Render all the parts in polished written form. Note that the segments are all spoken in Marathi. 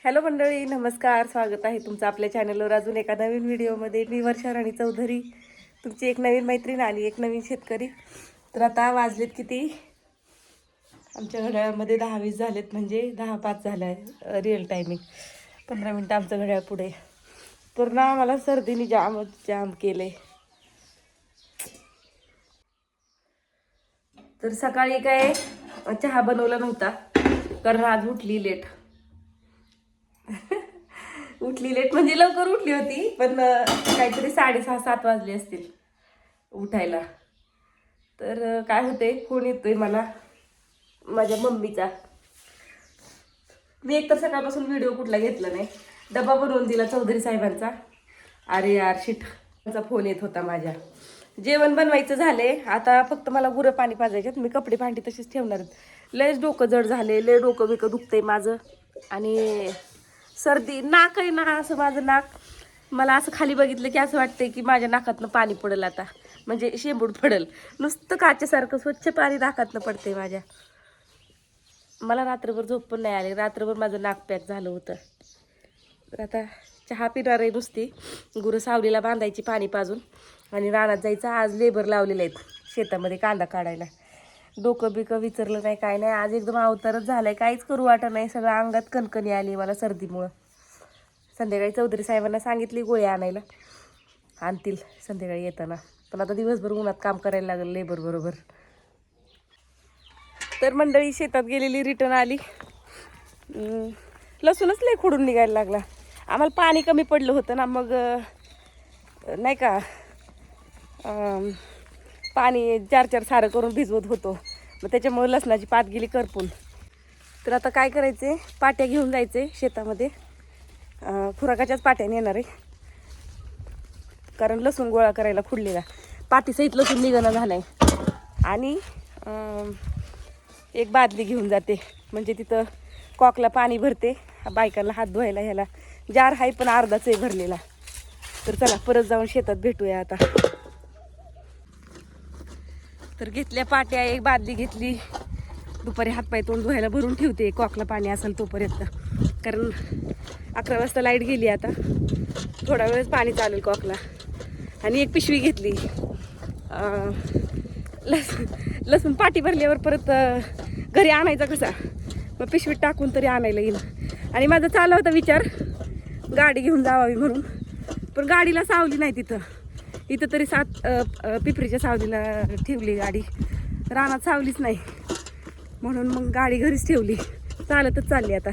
हॅलो मंडळी, नमस्कार. स्वागत आहे तुमचं आपल्या चॅनलवर अजून एका नवीन व्हिडिओमध्ये. मी वर्षा राणी चौधरी, तुमची एक नवीन मैत्रीण आणि एक नवीन शेतकरी. तर आता वाजलेत किती, आमच्या घड्याळामध्ये 10:20 झालेत, म्हणजे 10:05 झालं आहे रिअल टायमिंग. 15 मिनटं आमचं घड्याळ पुढे. तर ना मला सर्दीने जाम केले. तर सकाळी काय चहा बनवला नव्हता, कारण आज उठली लेट. उठली लेट म्हणजे लवकर उठली होती, पण काहीतरी 6:30-7 वाजले असतील उठायला. तर काय होते, फोन येतोय मला माझ्या मम्मीचा. मी एकतर सकाळपासून व्हिडिओ कुठला घेतला नाही. डबा बनवून दिला चौधरी साहेबांचा. अरे यार शिट, त्यांचा फोन येत होता माझ्या. जेवण बनवायचं झाले, आता फक्त मला गुरं पाणी पाजायच्यात. मी कपडे भांडी तशीच ठेवणार आहेत. लयच डोकं जड झाले, लय डोकं बिकं दुखतंय माझं. आणि सर्दी, नाक आहे ना असं माझं नाक, मला असं खाली बघितलं की असं वाटतंय की माझ्या नाकातनं पाणी पडेल आता, म्हणजे शेंबूड पडेल. नुसतं काचेसारखं स्वच्छ पाणी नाकातनं पडतंय माझ्या. मला रात्रभर झोप पण नाही आली, रात्रभर माझं नाक पॅक झालं होतं. तर आता चहा पिणार आहे नुसती. गुरं सावलीला बांधायची पाणी पाजून, आणि रानात जायचं. आज लेबर लावलेले आहेत शेतामध्ये कांदा काढायला. डोकं बिकं विचारलं नाही, काय नाही. आज एकदम अवतारच झालाय, काहीच करू वाटत नाही. सगळं अंगात कणकणी आली मला सर्दीमुळं. संध्याकाळी चौधरी साहेबांना सांगितली गोळी आणायला, आणतील संध्याकाळी येताना. पण आता दिवसभर उन्हात काम करायला लागलं लेबर बरोबर. तर मंडळी शेतात गेलेली, रिटर्न आली. लसूणच लय खोडून निघायला लागला. आम्हाला पाणी कमी पडलं होतं ना, मग नाही का पाणी 4-4 सारं करून भिजवत होतो, मग त्याच्यामुळे लसणाची पात गेली करपून. तर आता काय करायचे, पाट्या घेऊन जायचे शेतामध्ये. खुराकाच्याच पाट्याने येणार आहे, कारण लसूण गोळा करायला खुडलेला पातीसहित लसूण निघणं झालं आहे. आणि एक बादली घेऊन जाते, म्हणजे तिथं कॉकला पाणी भरते. बायकांना हात धुवायला ह्याला जार आहे, पण अर्धाच आहे भरलेला. तर चला परत जाऊन शेतात भेटूया आता. तर घेतल्या पाट्या, एक बादली घेतली. दुपारी हातपाय तोंड धुवायला भरून ठेवते, कॉकला पाणी असेल तोपर्यंत. कारण 11 वाजता लाईट गेली, आता थोडा वेळच पाणी चालेल कॉकला. आणि एक पिशवी घेतली. लसूण पाटी भरल्यावर परत घरी आणायचा कसा, मग पिशवीत टाकून तरी आणायला येईल. आणि माझा चालला होता विचार गाडी घेऊन जावावी म्हणून, पण गाडीला सावली नाही तिथं. इथं तरी पिपरीच्या सावलीला ठेवली गाडी, रानात सावलीच नाही, म्हणून मग गाडी घरीच ठेवली. चालतच चालली आता.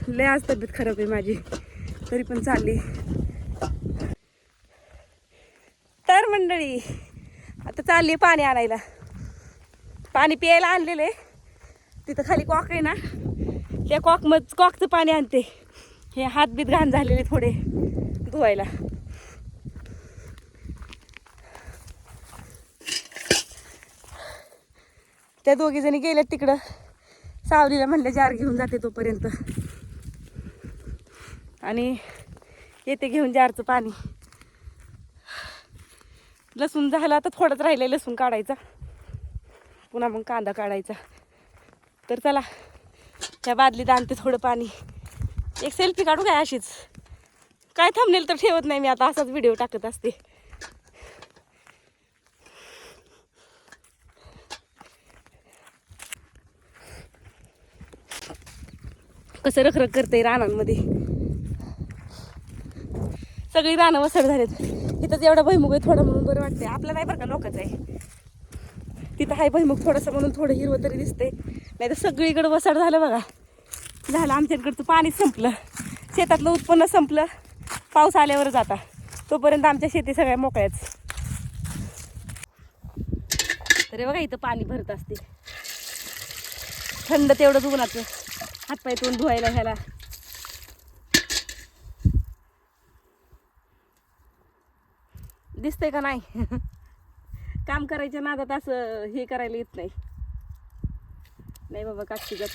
लय आज तब्येत खराब आहे माझी, तरी पण चालली. तर मंडळी आता चालली पाणी आणायला. पाणी प्यायला आणलेले, तिथं खाली कॉक आहे ना, त्या कॉकचं पाणी आणते. हे हातबीत घाण झालेले थोडे धुवायला. त्या दोघी जणी गेल्यात तिकडं सावलीला, म्हणलं जार घेऊन जाते तोपर्यंत, आणि येते घेऊन जारचं पाणी. लसूण झाला आता, थोडंच राहिलंय लसूण काढायचा, पुन्हा मग कांदा काढायचा. तर चला त्या बादलीत आणते थोडं पाणी. एक सेल्फी काढू काय अशीच, काय थंबनेल तर ठेवत नाही मी आता, असाच व्हिडिओ टाकत असते. कसं रखरख करते रानांमध्ये. सगळी रानं वसड झालेत. तिथंच एवढा भैमुग आहे थोडं, म्हणून बरं वाटते. आपलं नाही बरं का, लोकच आहे. तिथं आहे भैमुग थोडंसं, म्हणून थोडं हिरवं तरी दिसते. नाही तर सगळीकडं वसड झालं बघा. झालं आमच्याकडचं पाणीच संपलं, शेतातलं उत्पन्न संपलं. पाऊस आल्यावरच आता, तोपर्यंत आमच्या शेती सगळ्या मोकळ्याच. तरी बघा इथं पाणी भरत असते. थंड तेवढं उन्हाचं, हातपाय तोंड धुवायला ह्याला. दिसतंय का नाही? काम करायच्या नादात असं हे करायला येत नाही. नाही बाबा कागद.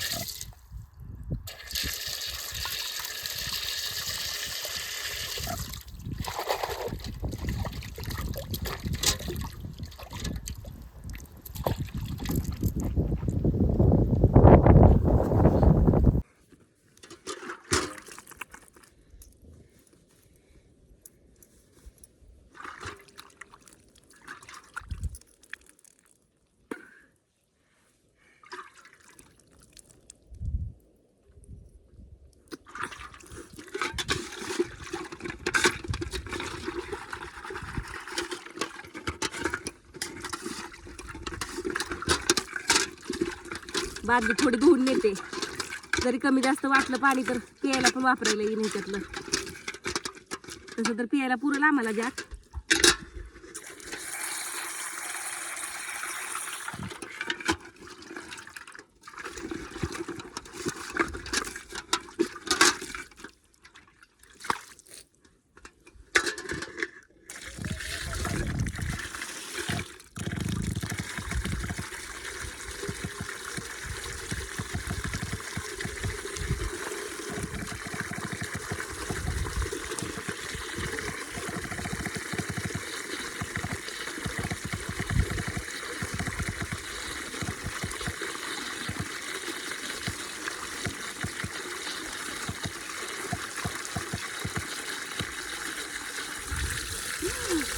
बादली थोडी धुवून नेते, जरी कमी जास्त वाटलं पाणी तर पियायला पण वापरायला येईल ह्याच्यातलं. तसं तर पियायला पुरेल आम्हाला जास्त.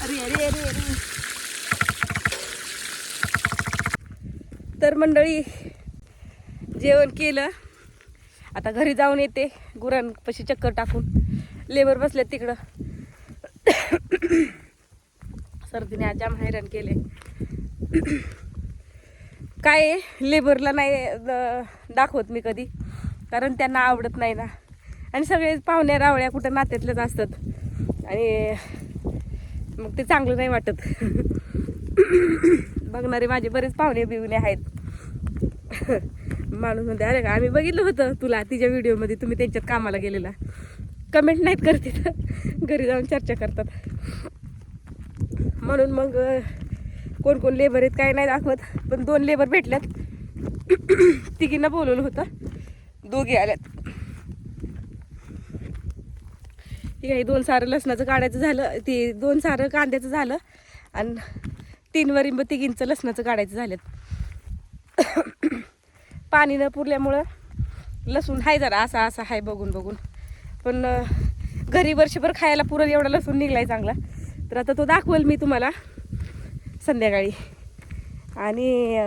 अरे अरे अरे अरे. तर मंडळी जेवण केलं, आता घरी जाऊन येते. गुरांपाशी चक्कर टाकून लेबर बसले तिकडं. सर्दीने आज जाम हैराण केले. काय लेबरला नाही दाखवत मी कधी, कारण त्यांना आवडत नाही ना. आणि सगळे पाहुण्या रावळ्या कुठं नात्यातलेच असतात आणि मग ते चांगलं नाही वाटत. बघणारे माझे बरेच पाहुणे बिवणे आहेत. माणूस म्हणते अरे का आम्ही बघितलं होतं तुला तिच्या व्हिडिओमध्ये, तुम्ही त्यांच्यात कामाला गेलेला. कमेंट नाहीत करते तर घरी जाऊन चर्चा करतात. म्हणून मग कोण कोण लेबर आहेत काय नाही दाखवत. पण 2 लेबर भेटल्यात, तिघींना बोलवलं होतं, 2 आल्यात. ठीक आहे, 2 सारं लसणाचं काढायचं झालं, ते 2 सारं कांद्याचं झालं आणि 3 वरिंब तिघींचं लसणाचं काढायचं झालं. पाणी न पुरल्यामुळं लसूण हाय जरा असा असा हाय बघून बघून, पण घरी वर्षभर खायला पुरेल एवढा लसूण निघलाय चांगला. तर आता तो दाखवेल मी तुम्हाला संध्याकाळी. आणि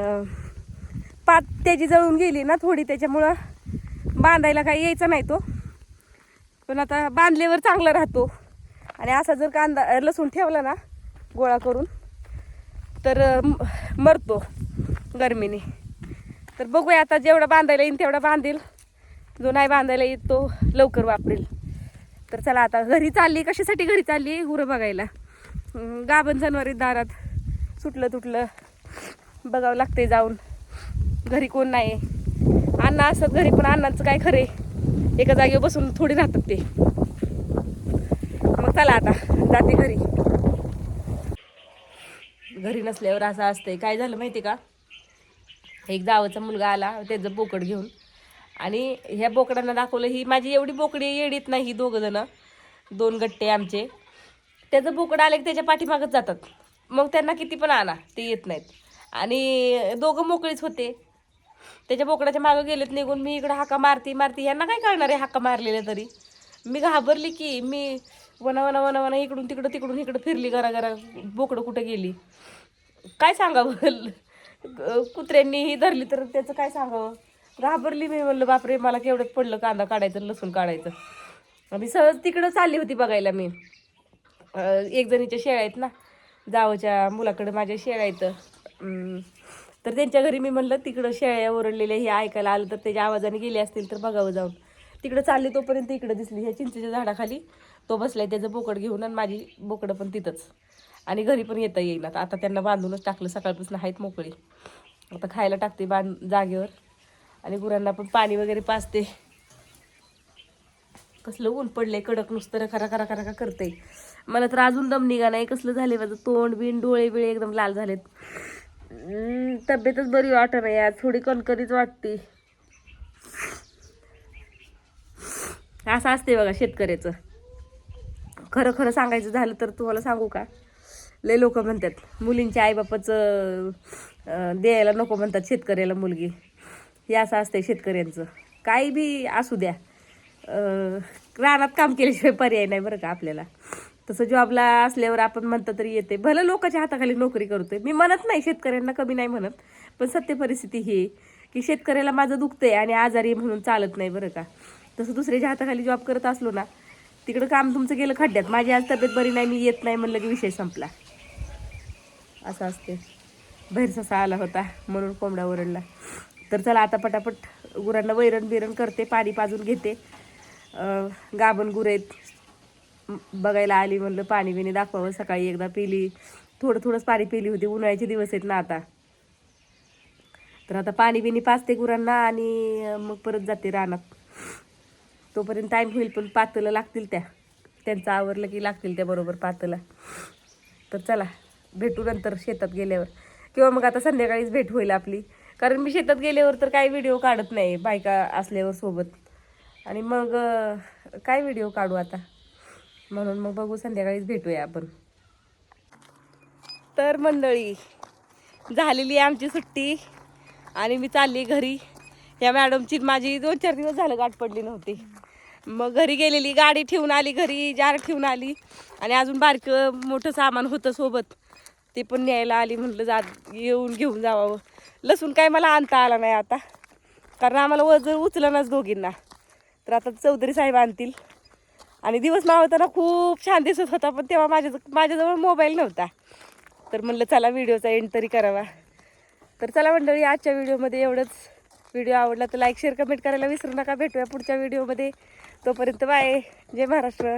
पात त्याची जळून गेली ना थोडी, त्याच्यामुळं बांधायला काही यायचा नाही तो. पण आता बांधल्यावर चांगला राहतो. आणि असा जर कांदा लसूण ठेवला ना गोळा करून तर मरतो गरमीने. तर बघूया आता, जेवढा बांधायला येईल तेवढा बांधेल, जो नाही बांधायला येत तो लवकर वापरेल. तर चला आता घरी चालली. कशासाठी घरी चालली? गुरं बघायला. गाभण जनावरी दारात सुटलं तुटलं बघावं लागते जाऊन. घरी कोण नाही, अण्णा असतात घरी, पण अण्णांचं काय खरे, एका जागेवर बसून थोडी राहतात ते. मग चला आता जाते घरी. घरी नसल्यावर असं असतंय. काय झालं माहिती का, एक जावचा मुलगा आला त्याचं बोकड घेऊन, आणि ह्या बोकडांना दाखवलं. ही माझी एवढी बोकडी येडीत नाही, ही 2 जण, 2 गट्टे आमचे. त्याचं बोकड आले की त्याच्या पाठीमागच जातात. मग त्यांना किती पण आणा ते येत नाहीत. आणि 2 मोकळीच होते. त्याच्या बोकडाच्या मागं गेलेत निघून. मी इकडं हाका मारती यांना काय कळणार आहे हाका मारलेल्या तरी. मी घाबरली की मी वना वना वना वना इकडून तिकडून इकडं फिरली. घरा बोकडं कुठं गेली काय सांगावं. कुत्र्यांनी ही धरली तर त्याचं काय सांगावं. घाबरली मी, म्हणलं बापरे मला केवढंच पडलं कांदा काढायचं लसूण काढायचं. आणि सहज तिकडं चालली होती बघायला मी. एक जणीच्या शेळ्या आहेत ना, जावच्या मुलाकडे माझ्या शेळ्या आहेत. तर त्यांच्या घरी मी म्हणलं तिकडं शेळ्या ओरडलेल्या हे ऐकायला आलं तर त्याच्या आवाजाने गेले असतील तर बघावं जाऊन. तिकडं चालली तोपर्यंत इकडं दिसली ह्या चिंचेच्या झाडाखाली तो बसलाय त्याचं बोकड घेऊन, आणि माझी बोकडं पण तिथंच. आणि घरी पण येता येईल. आता त्यांना बांधूनच टाकलं, सकाळपासून आहेत मोकळी. आता खायला टाकते जागेवर, आणि गुरांना पण पाणी वगैरे पाजते. कसलं ऊन पडलंय कडक, नुसतं खरा खरा खरा का करते. मला तर अजून दम निघा नाही. कसलं झाले माझं तोंड बिन डोळे बिळे एकदम लाल झालेत. तब्येतच बरी वाटत नाही आज, थोडी कणकणीच वाटते. असं असते बघा शेतकऱ्याचं. खरं खरं सांगायचं झालं तर तुम्हाला सांगू का, लय लोक म्हणतात मुलींच्या आईबापाचं द्यायला नको म्हणतात शेतकऱ्याला मुलगी. हे असं असतंय शेतकऱ्यांचं. काही बी असू द्या, रानात काम केल्याशिवाय पर्याय नाही बरं का आपल्याला. तसं जॉबला असल्यावर आपण म्हणतं तरी येते. भलं लोकांच्या हाताखाली नोकरी करतोय, मी म्हणत नाही शेतकऱ्यांना कमी नाही म्हणत, पण सत्य परिस्थिती ही की शेतकऱ्याला माझं दुखतंय आणि आजारी म्हणून चालत नाही बरं का. तसं दुसऱ्याच्या हाताखाली जॉब करत असलो ना, तिकडं काम तुमचं गेलं खड्ड्यात. माझी आज तब्येत बरी नाही, मी येत नाही म्हणलं की विषय संपला. असं असते. बाहेर ससा आला होता म्हणून कोंबडा ओरडला. तर चला आता पटापट गुरांना वैरण बिरण करते, पाणी पाजून घेते. गाभण गुरं आहेत बघायला आली, म्हणलं पाणी बिणी दाखवावं. सकाळी एकदा पिली, थोडंच पाणी पिली होती, उन्हाळ्याचे दिवस आहेत ना आता. तर आता पाणी बिणी पाजते गुरांना आणि मग परत जाते रानात. तोपर्यंत टाईम होईल, पण पातलं लागतील त्यांचं आवरलं की लागतील त्या बरोबर पातला. तर चला भेटू नंतर शेतात गेल्यावर, किंवा मग आता संध्याकाळीच भेट होईल आपली. कारण मी शेतात गेल्यावर तर काही व्हिडिओ काढत नाही बायका असल्यावर सोबत, आणि मग काय व्हिडिओ काढू आता. म्हणून मग बघू, संध्याकाळीच भेटूया आपण. तर मंडळी, झालेली आहे आमची सुट्टी आणि मी चालली घरी. या मॅडमची माझी 2-4 दिवस झालं गाठ पडली नव्हती. मग घरी गेलेली, गाडी ठेवून आली घरी, जार ठेवून आली, आणि अजून बारकं मोठं सामान होतं सोबत, ते पण न्यायला आली. म्हटलं येऊन घेऊन जावं. लसूण काय मला आणता आला नाही आता, कारण आम्हाला वजन उचलनाच दोघींना. तर आता चौधरी साहेब आणतील. आणि दिवस मावळताना खूप छान दिसत होता, पण तेव्हा माझ्याजवळ मोबाईल नव्हता. तर म्हणलं चला व्हिडिओचा एंड तरी करावा. तर चला मंडळी, आजच्या व्हिडिओमध्ये एवढंच. व्हिडिओ आवडला तर लाईक शेअर कमेंट करायला विसरू नका. भेटूया पुढच्या व्हिडिओमध्ये. तोपर्यंत बाय. जय महाराष्ट्र.